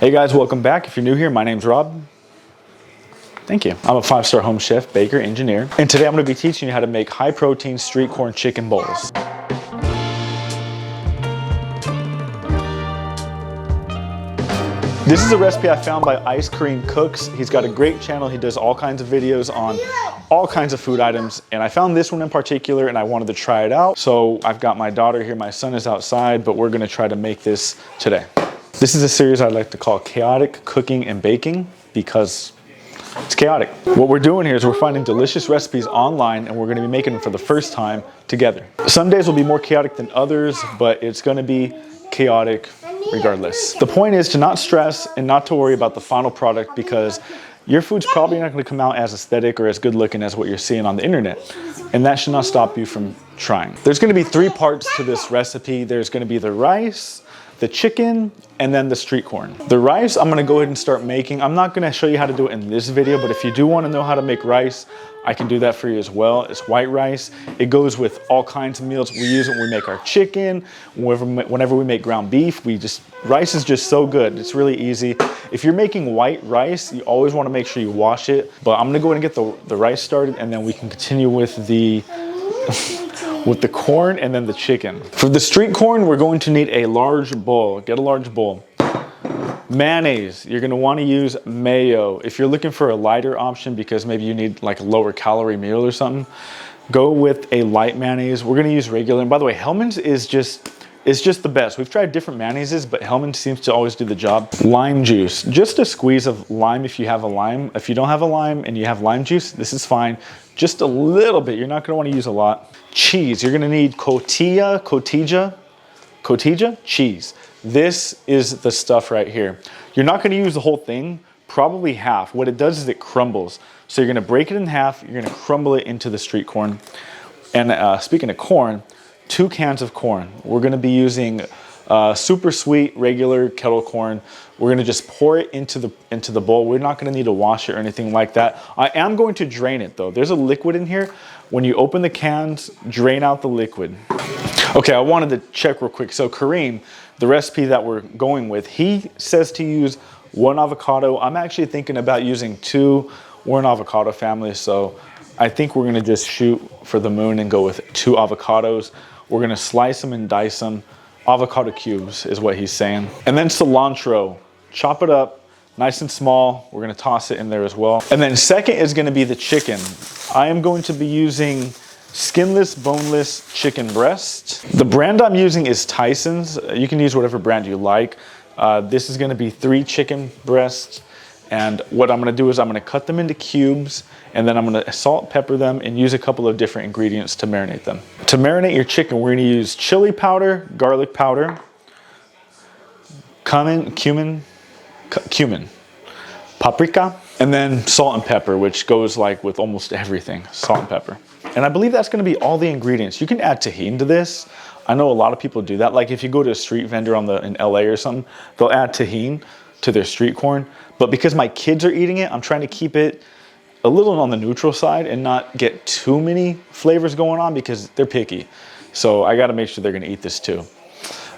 Hey guys, welcome back. If you're new here, my name's Rob. Thank you. I'm a 5-star home chef, baker, engineer. And today I'm gonna be teaching you how to make high protein street corn chicken bowls. This is a recipe I found by ice.karimcooks. He's got a great channel. He does all kinds of videos on all kinds of food items. And I found this one in particular and I wanted to try it out. So I've got my daughter here, my son is outside, but we're gonna try to make this today. This is a series I like to call Chaotic Cooking and Baking because it's chaotic. What we're doing here is we're finding delicious recipes online and we're gonna be making them for the first time together. Some days will be more chaotic than others, but it's gonna be chaotic regardless. The point is to not stress and not to worry about the final product because your food's probably not gonna come out as aesthetic or as good looking as what you're seeing on the internet. And that should not stop you from trying. There's gonna be 3 parts to this recipe. There's gonna be the rice, the chicken, and then the street corn. The rice, I'm gonna go ahead and start making. I'm not gonna show you how to do it in this video, but if you do wanna know how to make rice, I can do that for you as well. It's white rice. It goes with all kinds of meals. We use it when we make our chicken, whenever we make ground beef. Rice is just so good. It's really easy. If you're making white rice, you always wanna make sure you wash it. But I'm gonna go ahead and get the rice started and then we can continue with the corn and then the chicken. For the street corn, we're going to need a large bowl. Get a large bowl. Mayonnaise, you're gonna wanna use mayo. If you're looking for a lighter option because maybe you need like a lower calorie meal or something, go with a light mayonnaise. We're gonna use regular. And by the way, Hellmann's is just the best. We've tried different mayonnaises, but Hellmann's seems to always do the job. Lime juice, just a squeeze of lime if you have a lime. If you don't have a lime and you have lime juice, this is fine. Just a little bit, you're not gonna wanna use a lot. Cheese, you're gonna need cotija, cheese. This is the stuff right here. You're not gonna use the whole thing, probably half. What it does is it crumbles. So you're gonna break it in half, you're gonna crumble it into the street corn. And speaking of corn, 2 cans of corn. We're gonna be using super sweet, regular kettle corn. We're gonna just pour it into the bowl. We're not gonna need to wash it or anything like that. I am going to drain it though. There's a liquid in here. When you open the cans, drain out the liquid. Okay, I wanted to check real quick. So Karim, the recipe that we're going with, he says to use 1 avocado. I'm actually thinking about using 2. We're an avocado family, so I think we're gonna just shoot for the moon and go with 2 avocados. We're gonna slice them and dice them. Avocado cubes is what he's saying. And then cilantro, chop it up nice and small. We're gonna toss it in there as well. And then second is gonna be the chicken. I am going to be using skinless, boneless chicken breast. The brand I'm using is Tyson's. You can use whatever brand you like. This is gonna be 3 chicken breasts. And what I'm gonna do is I'm gonna cut them into cubes and then I'm gonna salt, pepper them, and use a couple of different ingredients to marinate them. To marinate your chicken, we're gonna use chili powder, garlic powder, cumin, paprika, and then salt and pepper, which goes like with almost everything, salt and pepper. And I believe that's gonna be all the ingredients. You can add Tajin to this. I know a lot of people do that. Like if you go to a street vendor in LA or something, they'll add Tajin to their street corn. But because my kids are eating it, I'm trying to keep it a little on the neutral side and not get too many flavors going on because they're picky. So I gotta make sure they're gonna eat this too.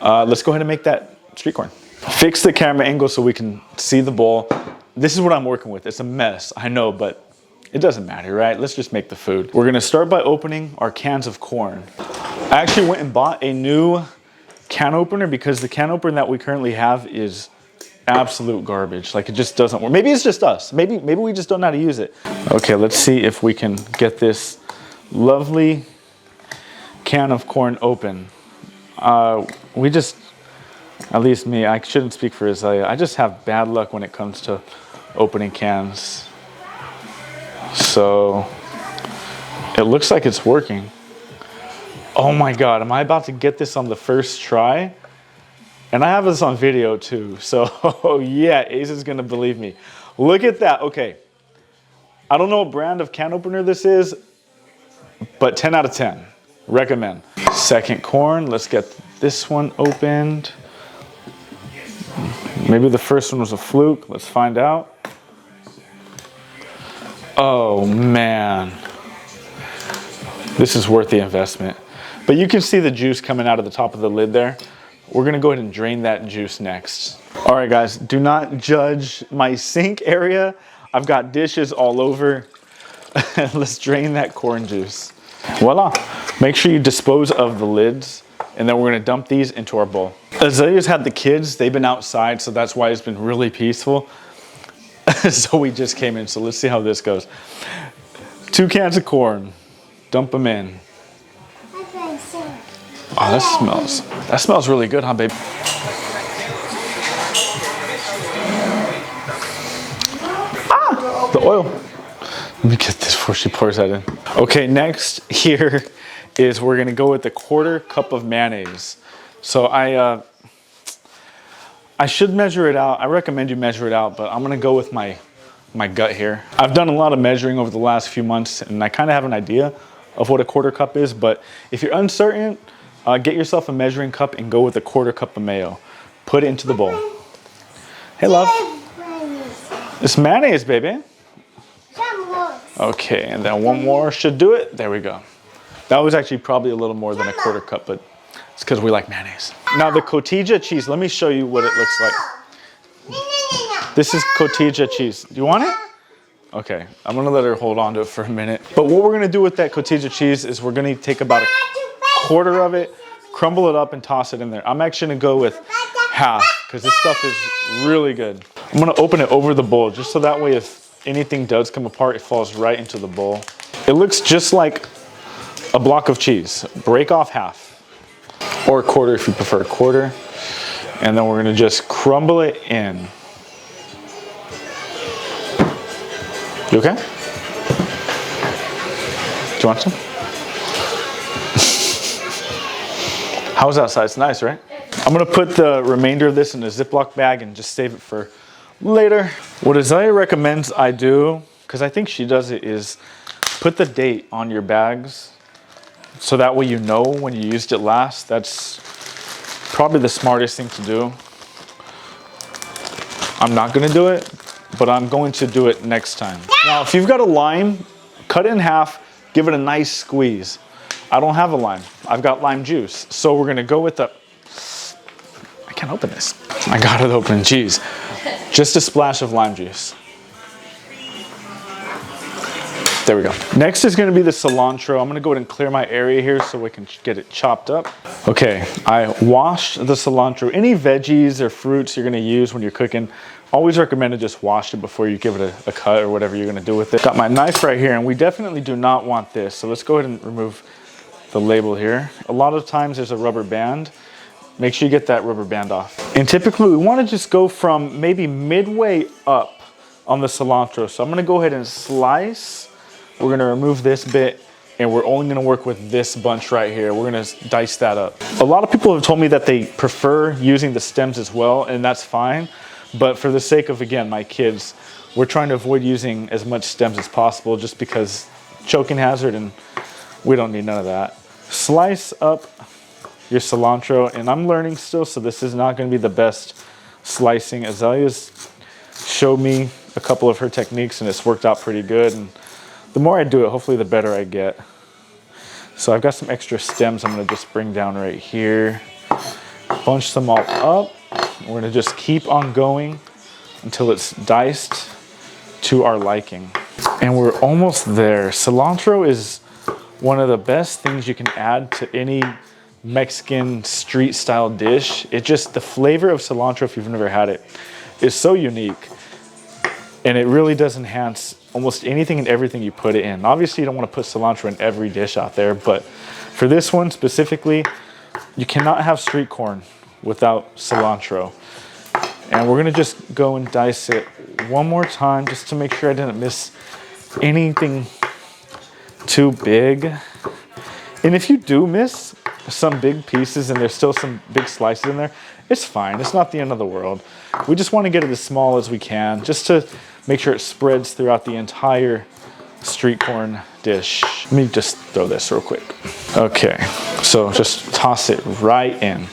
Let's go ahead and make that street corn. Fix the camera angle so we can see the bowl. This is what I'm working with. It's a mess, I know, but it doesn't matter, right? Let's just make the food. We're gonna start by opening our cans of corn. I actually went and bought a new can opener because the can opener that we currently have is absolute garbage. Like it just doesn't work. Maybe it's just us. Maybe we just don't know how to use it. Okay, let's see if we can get this lovely can of corn open. At least me, I shouldn't speak for Isaiah. I just have bad luck when it comes to opening cans. So it looks like it's working. Oh my God, am I about to get this on the first try? And I have this on video too, so yeah, Ace is gonna believe me. Look at that, okay. I don't know what brand of can opener this is, but 10 out of 10, recommend. Second corn, let's get this one opened. Maybe the first one was a fluke, let's find out. Oh man, this is worth the investment. But you can see the juice coming out of the top of the lid there. We're gonna go ahead and drain that juice next. All right, guys, do not judge my sink area. I've got dishes all over. Let's drain that corn juice. Voila. Make sure you dispose of the lids, and then we're gonna dump these into our bowl. Azalea's had the kids. They've been outside, so that's why it's been really peaceful. So we just came in, so let's see how this goes. 2 cans of corn. Dump them in. Oh, that smells really good, huh, babe? Ah, the oil. Let me get this before she pours that in. Okay, next here is we're gonna go with a 1/4 cup of mayonnaise. So I should measure it out. I recommend you measure it out, but I'm gonna go with my gut here. I've done a lot of measuring over the last few months, and I kind of have an idea of what a 1/4 cup is, but if you're uncertain, get yourself a measuring cup and go with a 1/4 cup of mayo. Put it into the bowl. Hey, love. It's mayonnaise, baby. Okay, and then 1 more should do it. There we go. That was actually probably a little more than a 1/4 cup, but it's because we like mayonnaise. Now the cotija cheese, let me show you what it looks like. This is cotija cheese. Do you want it? Okay, I'm gonna let her hold on to it for a minute. But what we're gonna do with that cotija cheese is we're gonna take about a 1/4 of it, crumble it up and toss it in there. I'm actually gonna go with half because this stuff is really good. I'm gonna open it over the bowl just so that way if anything does come apart, it falls right into the bowl. It looks just like a block of cheese. Break off half or a 1/4 if you prefer a 1/4. And then we're gonna just crumble it in. You okay? Do you want some? How's outside? It's nice, right? I'm gonna put the remainder of this in a Ziploc bag and just save it for later. What Azalea recommends I do, because I think she does it, is put the date on your bags so that way you know when you used it last. That's probably the smartest thing to do. I'm not gonna do it, but I'm going to do it next time. Now, if you've got a lime, cut it in half, give it a nice squeeze. I don't have a lime. I've got lime juice. So we're gonna go with the, I can't open this. I got it open, jeez. Just a splash of lime juice. There we go. Next is gonna be the cilantro. I'm gonna go ahead and clear my area here so we can get it chopped up. Okay, I washed the cilantro. Any veggies or fruits you're gonna use when you're cooking, always recommend to just wash it before you give it a cut or whatever you're gonna do with it. Got my knife right here, and we definitely do not want this. So let's go ahead and remove the label here. A lot of times there's a rubber band. Make sure you get that rubber band off. And typically we wanna just go from maybe midway up on the cilantro. So I'm gonna go ahead and slice. We're gonna remove this bit, and we're only gonna work with this bunch right here. We're gonna dice that up. A lot of people have told me that they prefer using the stems as well, and that's fine. But for the sake of, again, my kids, we're trying to avoid using as much stems as possible just because choking hazard, and we don't need none of that. Slice up your cilantro, and I'm learning still, so this is not gonna be the best slicing. Azalea's showed me a couple of her techniques, and it's worked out pretty good. And the more I do it, hopefully the better I get. So I've got some extra stems I'm gonna just bring down right here. Bunch them all up. We're gonna just keep on going until it's diced to our liking. And we're almost there. Cilantro is one of the best things you can add to any Mexican street style dish. It just, the flavor of cilantro, if you've never had it, is so unique. And it really does enhance almost anything and everything you put it in. Obviously you don't want to put cilantro in every dish out there, but for this one specifically, you cannot have street corn without cilantro. And we're gonna just go and dice it one more time just to make sure I didn't miss anything too big. And if you do miss some big pieces and there's still some big slices in there, it's fine. It's not the end of the world. We just want to get it as small as we can just to make sure it spreads throughout the entire street corn dish. Let me just throw this real quick. Okay, so just toss it right in.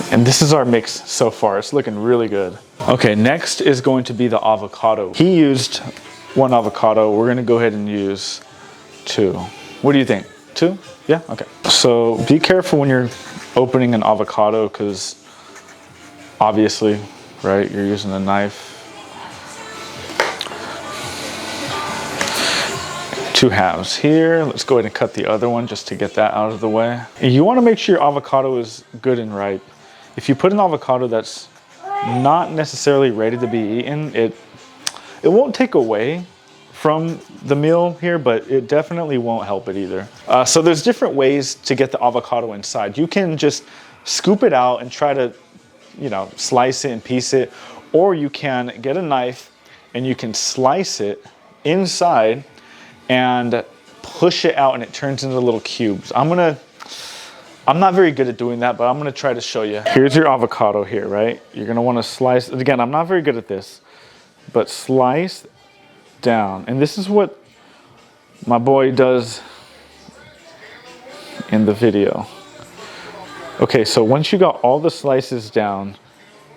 And this is our mix so far. It's looking really good. Okay, next is going to be the avocado. He used 1 avocado. We're gonna go ahead and use 2. What do you think? 2? Yeah, okay. So be careful when you're opening an avocado because obviously, right? You're using a knife. 2 halves here. Let's go ahead and cut the other one just to get that out of the way. You want to make sure your avocado is good and ripe. If you put an avocado that's not necessarily ready to be eaten, it won't take away from the meal here, but it definitely won't help it either. So there's different ways to get the avocado inside. You can just scoop it out and try to, you know, slice it and piece it, or you can get a knife and you can slice it inside and push it out and it turns into little cubes. I'm not very good at doing that, but I'm gonna try to show you. Here's your avocado here, right? You're gonna wanna slice, again, I'm not very good at this, but slice down. And this is what my boy does in the video. Okay, so once you got all the slices down,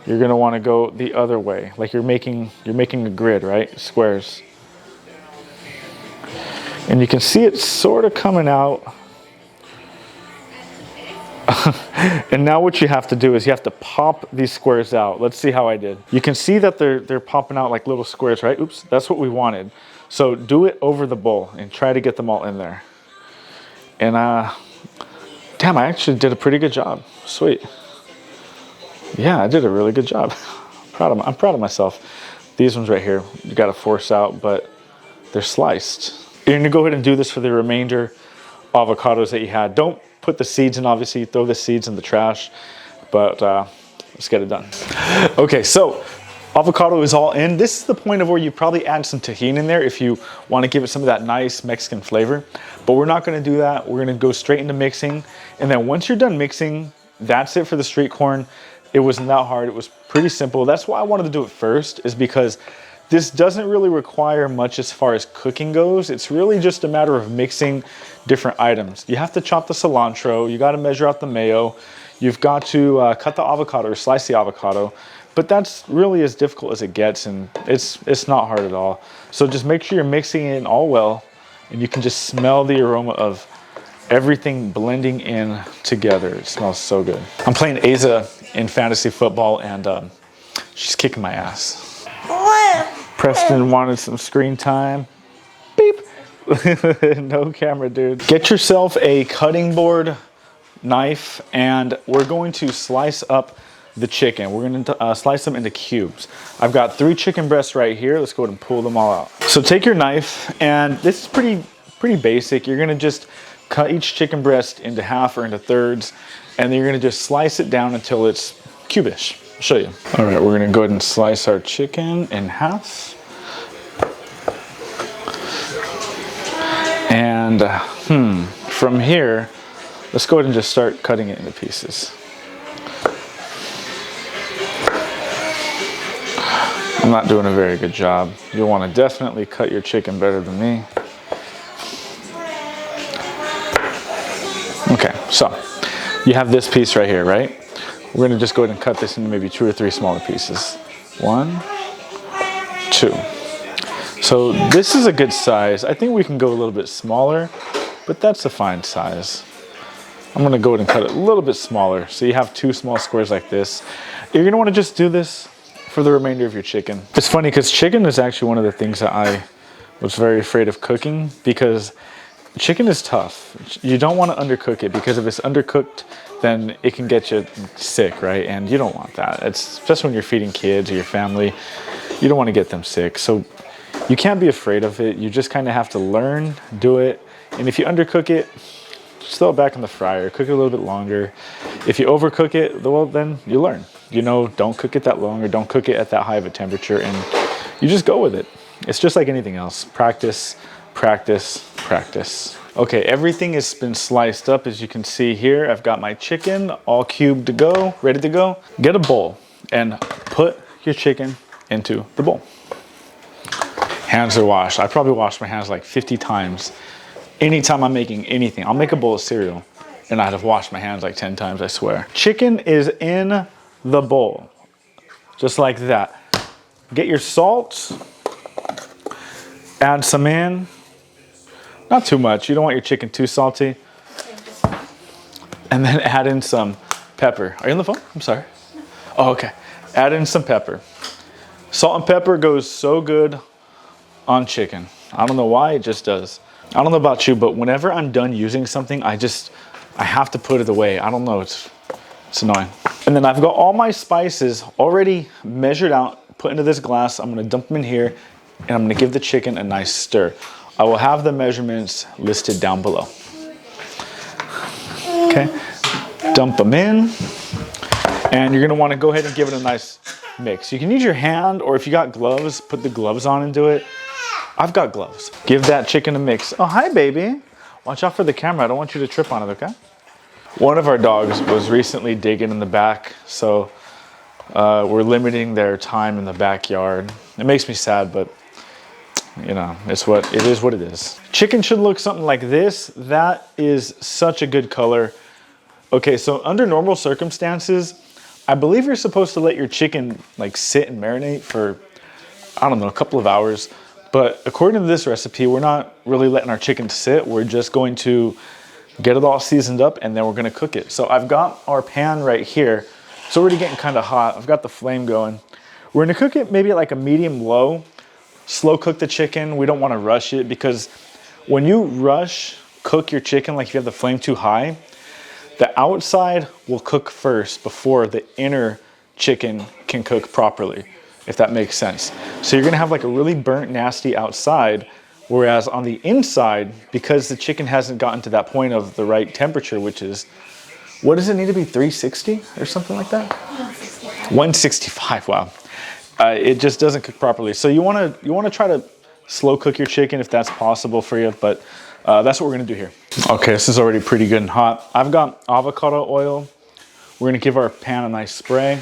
you're gonna wanna go the other way. Like you're making a grid, right? Squares. And you can see it sort of coming out. And now what you have to do is you have to pop these squares out. Let's see how I did. You can see that they're popping out like little squares, right? Oops, that's what we wanted. So do it over the bowl and try to get them all in there. And damn, I actually did a pretty good job. Sweet. Yeah, I did a really good job. I'm proud of myself. These ones right here, you gotta force out, but they're sliced. You're gonna go ahead and do this for the remainder avocados that you had. Don't put the seeds in, obviously, throw the seeds in the trash, but let's get it done. Okay, so avocado is all in. This is the point of where you probably add some Tajin in there if you want to give it some of that nice Mexican flavor, but we're not gonna do that. We're gonna go straight into mixing, and then once you're done mixing, that's it for the street corn. It wasn't that hard, it was pretty simple. That's why I wanted to do it first, is because this doesn't really require much as far as cooking goes. It's really just a matter of mixing different items. You have to chop the cilantro, you gotta measure out the mayo, you've got to cut the avocado or slice the avocado, but that's really as difficult as it gets, and it's not hard at all. So just make sure you're mixing it in all well, and you can just smell the aroma of everything blending in together. It smells so good. I'm playing Asa in fantasy football, and she's kicking my ass. Preston wanted some screen time. Beep. No camera, dude. Get yourself a cutting board, knife, and we're going to slice up the chicken. We're going to slice them into cubes. I've got 3 chicken breasts right here. Let's go ahead and pull them all out. So take your knife, and this is pretty basic. You're going to just cut each chicken breast into half or into thirds, and then you're going to just slice it down until it's cubish. I'll show you. All right, we're gonna go ahead and slice our chicken in half. And from here, let's go ahead and just start cutting it into pieces. I'm not doing a very good job. You'll wanna definitely cut your chicken better than me. Okay, so you have this piece right here, right? We're gonna just go ahead and cut this into maybe 2 or 3 smaller pieces. 1, 2. So this is a good size. I think we can go a little bit smaller, but that's a fine size. I'm gonna go ahead and cut it a little bit smaller. So you have 2 small squares like this. You're gonna wanna just do this for the remainder of your chicken. It's funny because chicken is actually one of the things that I was very afraid of cooking, because chicken is tough. You don't want to undercook it, because if it's undercooked, then it can get you sick, right? And you don't want that. It's especially when you're feeding kids or your family, you don't want to get them sick. So you can't be afraid of it. You just kind of have to learn, do it. And if you undercook it, just throw it back in the fryer, cook it a little bit longer. If you overcook it, well, then you learn. You know, don't cook it that long, or don't cook it at that high of a temperature, and you just go with it. It's just like anything else. Practice, practice, practice. Okay, everything has been sliced up, as you can see here. I've got my chicken all cubed to go, ready to go. Get a bowl and put your chicken into the bowl. Hands are washed. I probably washed my hands like 50 times. Anytime I'm making anything, I'll make a bowl of cereal and I'd have washed my hands like 10 times, I swear. Chicken is in the bowl, just like that. Get your salt, add some in. Not too much. You don't want your chicken too salty. And then add in some pepper. Are you on the phone? I'm sorry. Oh, okay. Add in some pepper. Salt and pepper goes so good on chicken. I don't know why, it just does. I don't know about you, but whenever I'm done using something, I have to put it away. I don't know, it's annoying. And then I've got all my spices already measured out, put into this glass. I'm gonna dump them in here, and I'm gonna give the chicken a nice stir. I will have the measurements listed down below. Okay, dump them in, and you're gonna wanna go ahead and give it a nice mix. You can use your hand, or if you got gloves, put the gloves on and do it. I've got gloves. Give that chicken a mix. Oh, hi, baby. Watch out for the camera. I don't want you to trip on it, okay? One of our dogs was recently digging in the back, so we're limiting their time in the backyard. It makes me sad, but you know, it is what it is. Chicken should look something like this. That is such a good color. Okay, so under normal circumstances, I believe you're supposed to let your chicken like sit and marinate for, I don't know, a couple of hours. But according to this recipe, we're not really letting our chicken sit. We're just going to get it all seasoned up, and then we're gonna cook it. So I've got our pan right here. It's already getting kind of hot. I've got the flame going. We're gonna cook it maybe at like a medium low. Slow cook the chicken. We don't wanna rush it, because when you rush cook your chicken, like if you have the flame too high, the outside will cook first before the inner chicken can cook properly, if that makes sense. So you're gonna have like a really burnt, nasty outside, whereas on the inside, because the chicken hasn't gotten to that point of the right temperature, which is, what does it need to be, 360 or something like that? 165, wow. It just doesn't cook properly. So you wanna try to slow cook your chicken if that's possible for you, but that's what we're gonna do here. Okay, this is already pretty good and hot. I've got avocado oil. We're gonna give our pan a nice spray.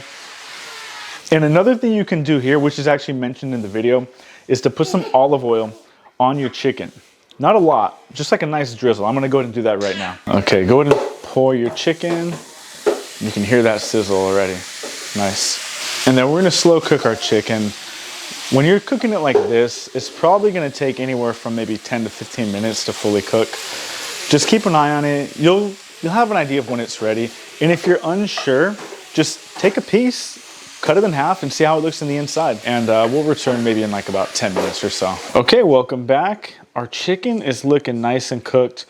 And another thing you can do here, which is actually mentioned in the video, is to put some olive oil on your chicken. Not a lot, just like a nice drizzle. I'm gonna go ahead and do that right now. Okay, go ahead and pour your chicken. You can hear that sizzle already. Nice. And then we're gonna slow cook our chicken. When you're cooking it like this, it's probably gonna take anywhere from maybe 10 to 15 minutes to fully cook. Just keep an eye on it. You'll have an idea of when it's ready. And if you're unsure, just take a piece, cut it in half, and see how it looks in the inside. And we'll return maybe in like about 10 minutes or so. Okay, welcome back. Our chicken is looking nice and cooked.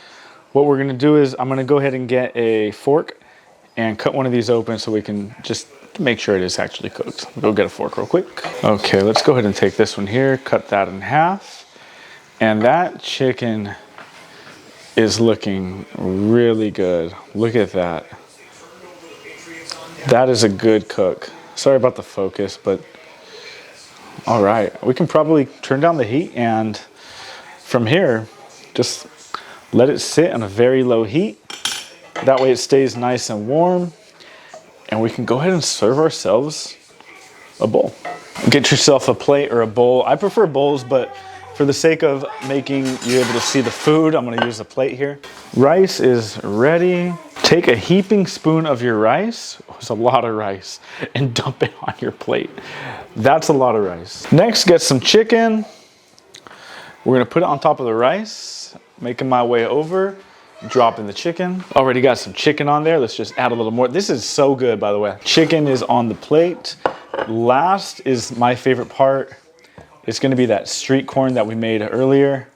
What we're gonna do is I'm gonna go ahead and get a fork and cut one of these open so we can just make sure it is actually cooked. Go get a fork real quick. Okay, let's go ahead and take this one here, cut that in half. And that chicken is looking really good. Look at that. That is a good cook. Sorry about the focus, but all right. We can probably turn down the heat, and from here, just let it sit on a very low heat. That way it stays nice and warm, and we can go ahead and serve ourselves a bowl. Get yourself a plate or a bowl. I prefer bowls, but for the sake of making you able to see the food, I'm gonna use a plate here. Rice is ready. Take a heaping spoon of your rice, it's a lot of rice, and dump it on your plate. That's a lot of rice. Next, get some chicken. We're gonna put it on top of the rice, making my way over, dropping the chicken. Already got some chicken on there. Let's just add a little more. This is so good, by the way. Chicken is on the plate. Last is my favorite part. It's gonna be that street corn that we made earlier.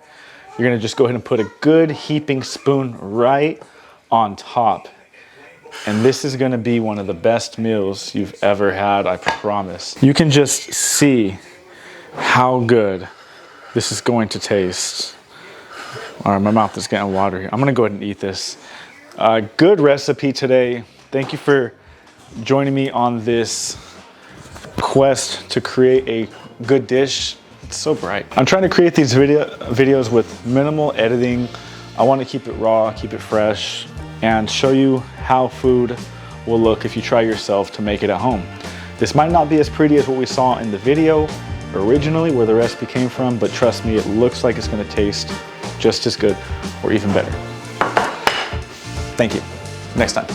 You're gonna just go ahead and put a good heaping spoon right on top. And this is gonna be one of the best meals you've ever had, I promise. You can just see how good this is going to taste. All right, my mouth is getting water here. I'm gonna go ahead and eat this. Good recipe today. Thank you for joining me on this quest to create a good dish. It's so bright. I'm trying to create these videos with minimal editing. I want to keep it raw, keep it fresh, and show you how food will look if you try yourself to make it at home. This might not be as pretty as what we saw in the video originally, where the recipe came from, but trust me, it looks like it's going to taste just as good or even better. Thank you. Next time.